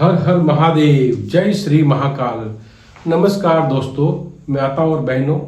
हर हर महादेव, जय श्री महाकाल। नमस्कार दोस्तों, माताओं और बहनों,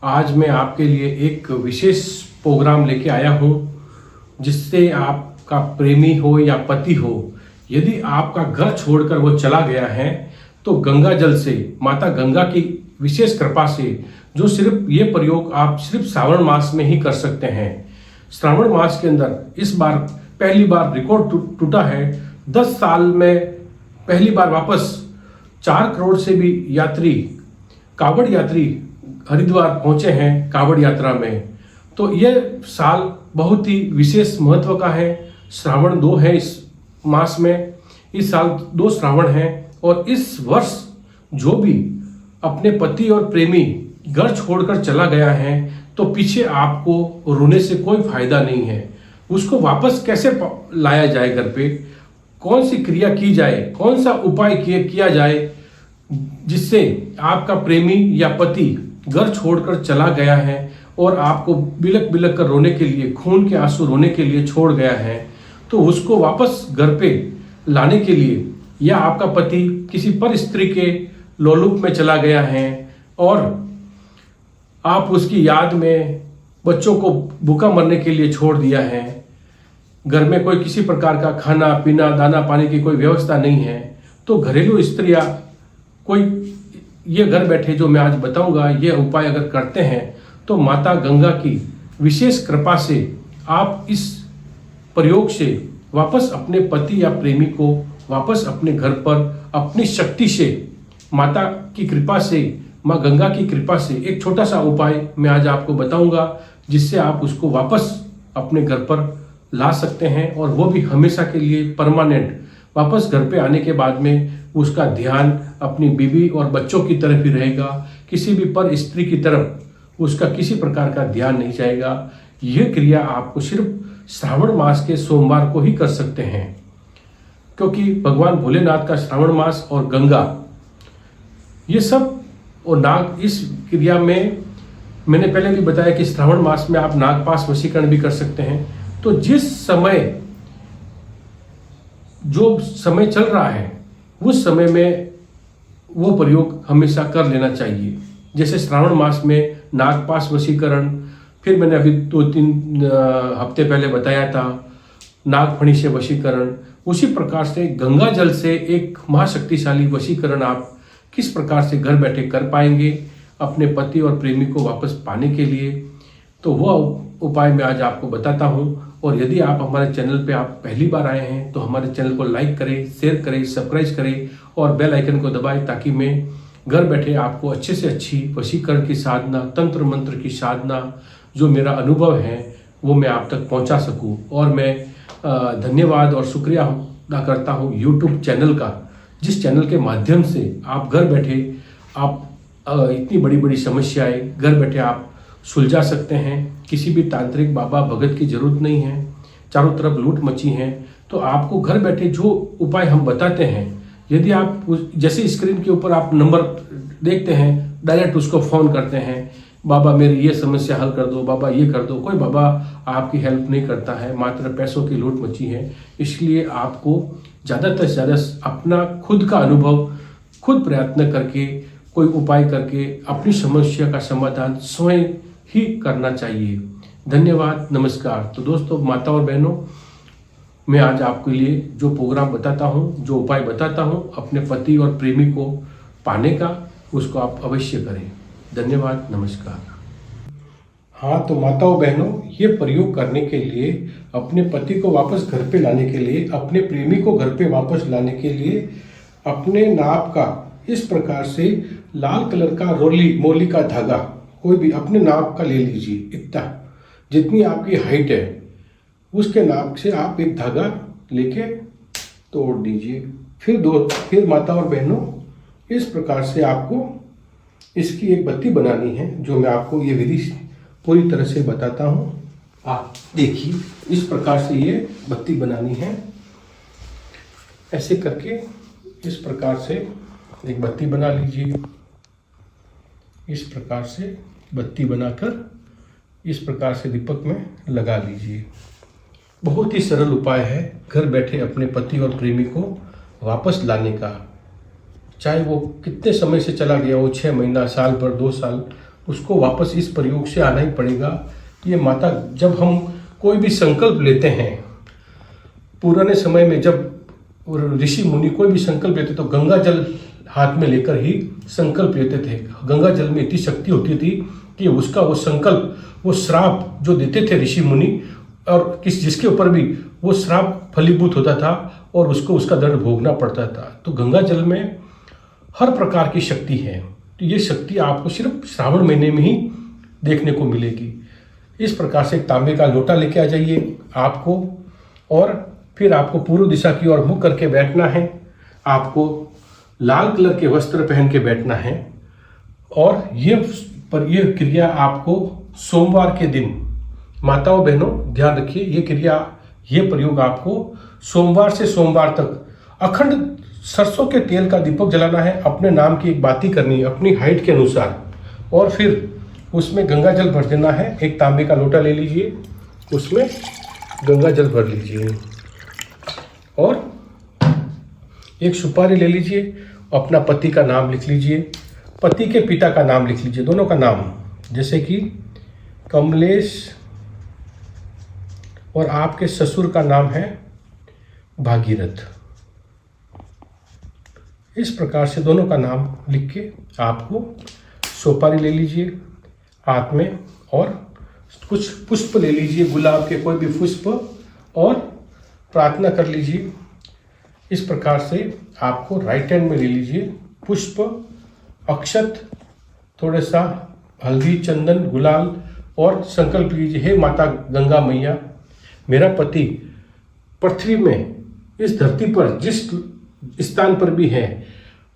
आज मैं आपके लिए एक विशेष प्रोग्राम लेके आया हूँ जिससे आपका प्रेमी हो या पति हो, यदि आपका घर छोड़कर वो चला गया है तो गंगा जल से, माता गंगा की विशेष कृपा से, जो सिर्फ ये प्रयोग आप सिर्फ श्रावण मास में ही कर सकते हैं। श्रावण मास के अंदर इस बार पहली बार रिकॉर्ड टूटा है। 10 साल में पहली बार वापस 4 करोड़ से भी यात्री, कावड़ यात्री हरिद्वार पहुंचे हैं कावड़ यात्रा में। तो यह साल बहुत ही विशेष महत्व का है। श्रावण 2 है इस मास में, इस साल 2 श्रावण है। और इस वर्ष जो भी अपने पति और प्रेमी घर छोड़कर चला गया है तो पीछे आपको रोने से कोई फायदा नहीं है। उसको वापस कैसे लाया जाए, घर पे कौन सी क्रिया की जाए, कौन सा उपाय किया जाए जिससे आपका प्रेमी या पति घर छोड़कर चला गया है और आपको बिलक बिलक कर रोने के लिए, खून के आंसू रोने के लिए छोड़ गया है, तो उसको वापस घर पे लाने के लिए, या आपका पति किसी पर स्त्री के लोलुप में चला गया है और आप उसकी याद में बच्चों को भूखा मरने के लिए छोड़ दिया है, घर में कोई किसी प्रकार का खाना पीना दाना पानी की कोई व्यवस्था नहीं है, तो घरेलू स्त्रियां कोई ये घर बैठे जो मैं आज बताऊंगा ये उपाय अगर करते हैं तो माता गंगा की विशेष कृपा से आप इस प्रयोग से वापस अपने पति या प्रेमी को वापस अपने घर पर अपनी शक्ति से, माता की कृपा से, माँ गंगा की कृपा से एक छोटा सा उपाय मैं आज आपको बताऊंगा जिससे आप उसको वापस अपने घर पर ला सकते हैं। और वो भी हमेशा के लिए परमानेंट। वापस घर पे आने के बाद में उसका ध्यान अपनी बीवी और बच्चों की तरफ ही रहेगा, किसी भी पर स्त्री की तरफ उसका किसी प्रकार का ध्यान नहीं जाएगा। यह क्रिया आपको सिर्फ श्रावण मास के सोमवार को ही कर सकते हैं, क्योंकि भगवान भोलेनाथ का श्रावण मास और गंगा ये सब और नाग, इस क्रिया में मैंने पहले भी बताया कि श्रावण मास में आप नागपाश वशीकरण भी कर सकते हैं। तो जिस समय, जो समय चल रहा है उस समय में वो प्रयोग हमेशा कर लेना चाहिए। जैसे श्रावण मास में नागपाश वशीकरण, फिर मैंने अभी 2-3 हफ्ते पहले बताया था नागफणी से वशीकरण। उसी प्रकार से गंगा जल से एक महाशक्तिशाली वशीकरण आप किस प्रकार से घर बैठे कर पाएंगे अपने पति और प्रेमी को वापस पाने के लिए, तो वह उपाय मैं आज आपको बताता हूँ। और यदि आप हमारे चैनल पे आप पहली बार आए हैं तो हमारे चैनल को लाइक करें, शेयर करें, सब्सक्राइब करें और बेल आइकन को दबाएं, ताकि मैं घर बैठे आपको अच्छे से अच्छी वशीकरण की साधना, तंत्र मंत्र की साधना, जो मेरा अनुभव है वो मैं आप तक पहुंचा सकूं। और मैं धन्यवाद और शुक्रिया अदा करता हूं यूट्यूब चैनल का, जिस चैनल के माध्यम से आप घर बैठे आप इतनी बड़ी बड़ी समस्याएं घर बैठे आप सुलझा सकते हैं। किसी भी तांत्रिक बाबा भगत की जरूरत नहीं है, चारों तरफ लूट मची है। तो आपको घर बैठे जो उपाय हम बताते हैं, यदि आप जैसे स्क्रीन के ऊपर आप नंबर देखते हैं, डायरेक्ट उसको फ़ोन करते हैं, बाबा मेरी ये समस्या हल कर दो, बाबा ये कर दो, कोई बाबा आपकी हेल्प नहीं करता है, मात्र पैसों की लूट मची है। इसलिए आपको ज़्यादातर से ज़्यादा अपना खुद का अनुभव, खुद प्रयत्न करके, कोई उपाय करके अपनी समस्या का समाधान स्वयं ही करना चाहिए। धन्यवाद, नमस्कार। तो दोस्तों, माता और बहनों, मैं आज आपके लिए जो प्रोग्राम बताता हूँ, जो उपाय बताता हूँ अपने पति और प्रेमी को पाने का, उसको आप अवश्य करें। धन्यवाद, नमस्कार। हाँ, तो माताओं बहनों, ये प्रयोग करने के लिए, अपने पति को वापस घर पे लाने के लिए, अपने प्रेमी को घर पे वापस लाने के लिए, अपने नाप का इस प्रकार से लाल कलर का मोली का धागा कोई भी अपने नाप का ले लीजिए। इतना जितनी आपकी हाइट है उसके नाप से आप एक धागा लेके तोड़ दीजिए। फिर माता और बहनों, इस प्रकार से आपको इसकी एक बत्ती बनानी है, जो मैं आपको ये विधि पूरी तरह से बताता हूँ। आप देखिए, इस प्रकार से ये बत्ती बनानी है। ऐसे करके इस प्रकार से एक बत्ती बना लीजिए। इस प्रकार से बत्ती बनाकर इस प्रकार से दीपक में लगा लीजिए। बहुत ही सरल उपाय है, घर बैठे अपने पति और प्रेमी को वापस लाने का, चाहे वो कितने समय से चला गया हो, 6 महीना, साल भर, 2 साल, उसको वापस इस प्रयोग से आना ही पड़ेगा। ये माता, जब हम कोई भी संकल्प लेते हैं, पुराने समय में जब ऋषि मुनि कोई भी संकल्प लेते तो गंगा जल हाथ में लेकर ही संकल्प लेते थे। गंगा जल में इतनी शक्ति होती थी कि उसका वो संकल्प, वो श्राप जो देते थे ऋषि मुनि, और जिसके ऊपर भी वो श्राप फलीभूत होता था और उसको उसका दर्द भोगना पड़ता था। तो गंगा जल में हर प्रकार की शक्ति है। तो ये शक्ति आपको सिर्फ श्रावण महीने में ही देखने को मिलेगी। इस प्रकार से एक तांबे का लोटा लेके आ जाइए आपको, और फिर आपको पूर्व दिशा की ओर मुख करके बैठना है। आपको लाल कलर के वस्त्र पहन के बैठना है, और ये क्रिया आपको सोमवार के दिन, माताओं बहनों ध्यान रखिए, ये प्रयोग आपको सोमवार से सोमवार तक अखंड सरसों के तेल का दीपक जलाना है। अपने नाम की एक बाती करनी है अपनी हाइट के अनुसार, और फिर उसमें गंगा जल भर देना है। एक तांबे का लोटा ले लीजिए, उसमें गंगा जल भर लीजिए, और एक सुपारी ले लीजिए, अपना पति का नाम लिख लीजिए, पति के पिता का नाम लिख लीजिए, दोनों का नाम, जैसे कि कमलेश, और आपके ससुर का नाम है भागीरथ। इस प्रकार से दोनों का नाम लिख के आपको सुपारी ले लीजिए हाथ में, और कुछ पुष्प ले लीजिए, गुलाब के कोई भी पुष्प, और प्रार्थना कर लीजिए। इस प्रकार से आपको राइट हैंड में ले लीजिए पुष्प, अक्षत, थोड़ा सा हल्दी, चंदन, गुलाल, और संकल्प लीजिए, हे माता गंगा मैया, मेरा पति पृथ्वी में, इस धरती पर जिस स्थान पर भी है,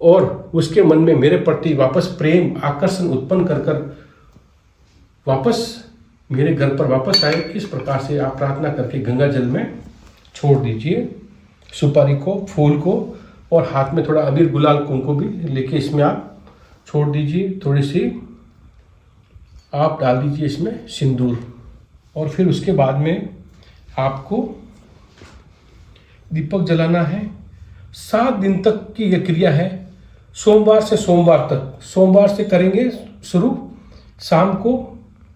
और उसके मन में मेरे प्रति वापस प्रेम, आकर्षण उत्पन्न कर वापस मेरे घर पर वापस आए। इस प्रकार से आप प्रार्थना करके गंगा जल में छोड़ दीजिए सुपारी को, फूल को, और हाथ में थोड़ा अबीर, गुलाल, कुंकुम भी लेके इसमें आप छोड़ दीजिए। थोड़ी सी आप डाल दीजिए इसमें सिंदूर, और फिर उसके बाद में आपको दीपक जलाना है। 7 दिन तक की यह क्रिया है, सोमवार से सोमवार तक। सोमवार से करेंगे शुरू, शाम को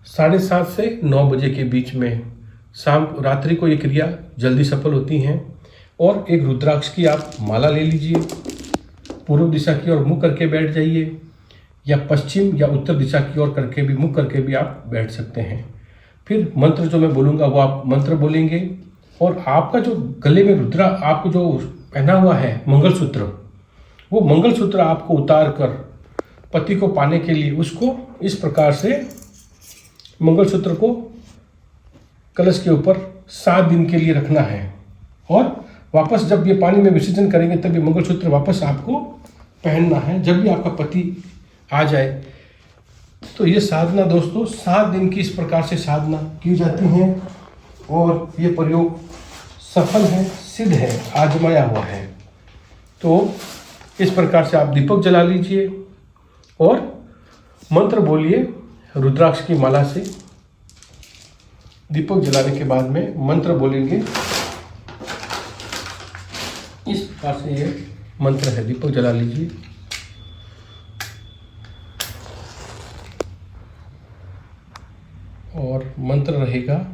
7:30 से 9 बजे के बीच में, रात्रि को ये क्रिया जल्दी सफल होती हैं। और एक रुद्राक्ष की आप माला ले लीजिए, पूर्व दिशा की ओर मुँह करके बैठ जाइए, या पश्चिम या उत्तर दिशा की ओर करके भी, मुँह करके भी आप बैठ सकते हैं। फिर मंत्र जो मैं बोलूँगा वो आप मंत्र बोलेंगे, और आपका जो गले में आपको जो पहना हुआ है मंगलसूत्र, वो मंगलसूत्र आपको उतार कर पति को पाने के लिए उसको इस प्रकार से मंगलसूत्र को कलश के ऊपर 7 दिन के लिए रखना है, और वापस जब ये पानी में विसर्जन करेंगे तब ये मंगलसूत्र वापस आपको पहनना है, जब भी आपका पति आ जाए। तो ये साधना दोस्तों 7 दिन की इस प्रकार से साधना की जाती है, और ये प्रयोग सफल है, सिद्ध है, आजमाया हुआ है। तो इस प्रकार से आप दीपक जला लीजिए, और मंत्र बोलिए रुद्राक्ष की माला से। दीपक जलाने के बाद में मंत्र बोलेंगे, इस प्रकार से ये मंत्र है। दीपक जला लीजिए, और मंत्र रहेगा,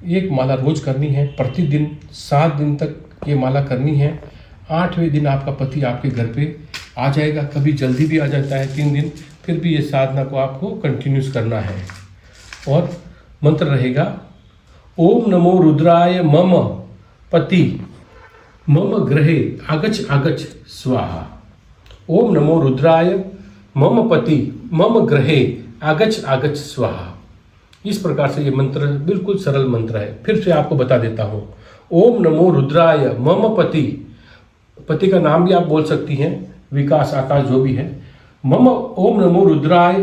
एक माला रोज करनी है, प्रतिदिन 7 दिन तक ये माला करनी है। 8वें दिन आपका पति आपके घर पे आ जाएगा, कभी जल्दी भी आ जाता है 3 दिन, फिर भी ये साधना को आपको कंटिन्यूस करना है। और मंत्र रहेगा, ओम नमो रुद्राय मम पति मम ग्रहे आगच आगच स्वाहा। ओम नमो रुद्राय मम पति मम ग्रहे आगच आगच स्वाहा। इस प्रकार से ये मंत्र बिल्कुल सरल मंत्र है। फिर से आपको बता देता हूँ, ओम नमो रुद्राय मम पति का नाम भी आप बोल सकती हैं, विकास, आकाश, जो भी है। ओम नमो रुद्राय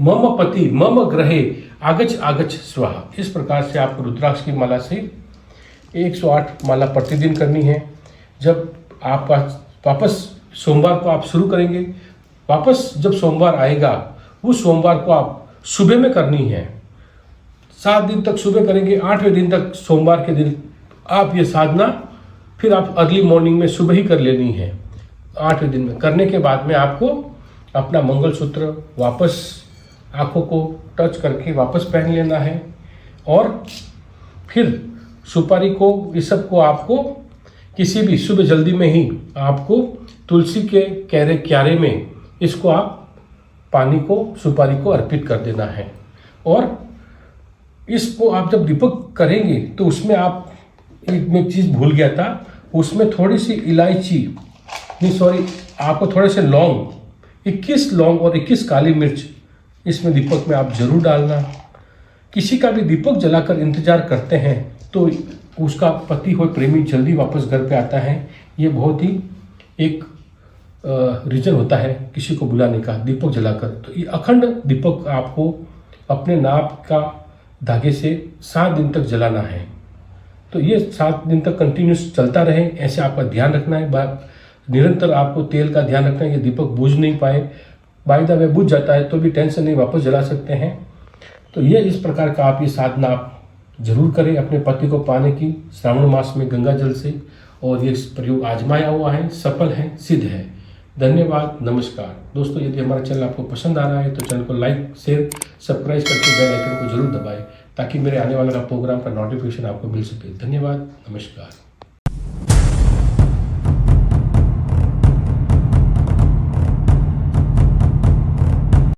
मम पति मम ग्रहे आगच आगच स्वाहा। इस प्रकार से आपको रुद्राक्ष की माला से 108 माला प्रतिदिन करनी है। जब आपका वापस सोमवार को आप शुरू करेंगे, वापस जब सोमवार आएगा उस सोमवार को आप सुबह में करनी है, 7 दिन तक सुबह करेंगे, 8वें दिन तक सोमवार के दिन आप ये साधना फिर आप अर्ली मॉर्निंग में सुबह ही कर लेनी है। 8वें दिन में करने के बाद में आपको अपना मंगलसूत्र वापस आँखों को टच करके वापस पहन लेना है और फिर सुपारी को, इस सब को आपको किसी भी सुबह जल्दी में ही आपको तुलसी के क्यारे में इसको आप पानी को, सुपारी को अर्पित कर देना है। और इसको आप जब दीपक करेंगे तो उसमें आप एक चीज़ भूल गया था, उसमें थोड़ी सी इलायची, नहीं सॉरी, आपको थोड़े से लौंग, 21 लौंग और 21 काली मिर्च इसमें दीपक में आप जरूर डालना। किसी का भी दीपक जलाकर इंतजार करते हैं तो उसका पति हो प्रेमी जल्दी वापस घर पे आता है। ये बहुत ही एक रीजन होता है किसी को बुलाने का, दीपक जलाकर। तो ये अखंड दीपक आपको अपने नाक का धागे से 7 दिन तक जलाना है। तो ये 7 दिन तक कंटिन्यूस चलता रहे, ऐसे आपका ध्यान रखना है। निरंतर आपको तेल का ध्यान रखना है, ये दीपक बुझ नहीं पाए। बाय द वे बुझ जाता है तो भी टेंशन नहीं, वापस जला सकते हैं। तो ये इस प्रकार का आप ये साधना आप जरूर करें अपने पति को पाने की श्रावण मास में गंगा जल से। और ये प्रयोग आजमाया हुआ है, सफल है, सिद्ध है। धन्यवाद, नमस्कार। दोस्तों, यदि हमारा चैनल आपको पसंद आ रहा है तो चैनल को लाइक, शेयर, सब्सक्राइब करके बेल आइकन को जरूर दबाएं ताकि मेरे आने वाला प्रोग्राम का नोटिफिकेशन आपको मिल सके। धन्यवाद, नमस्कार।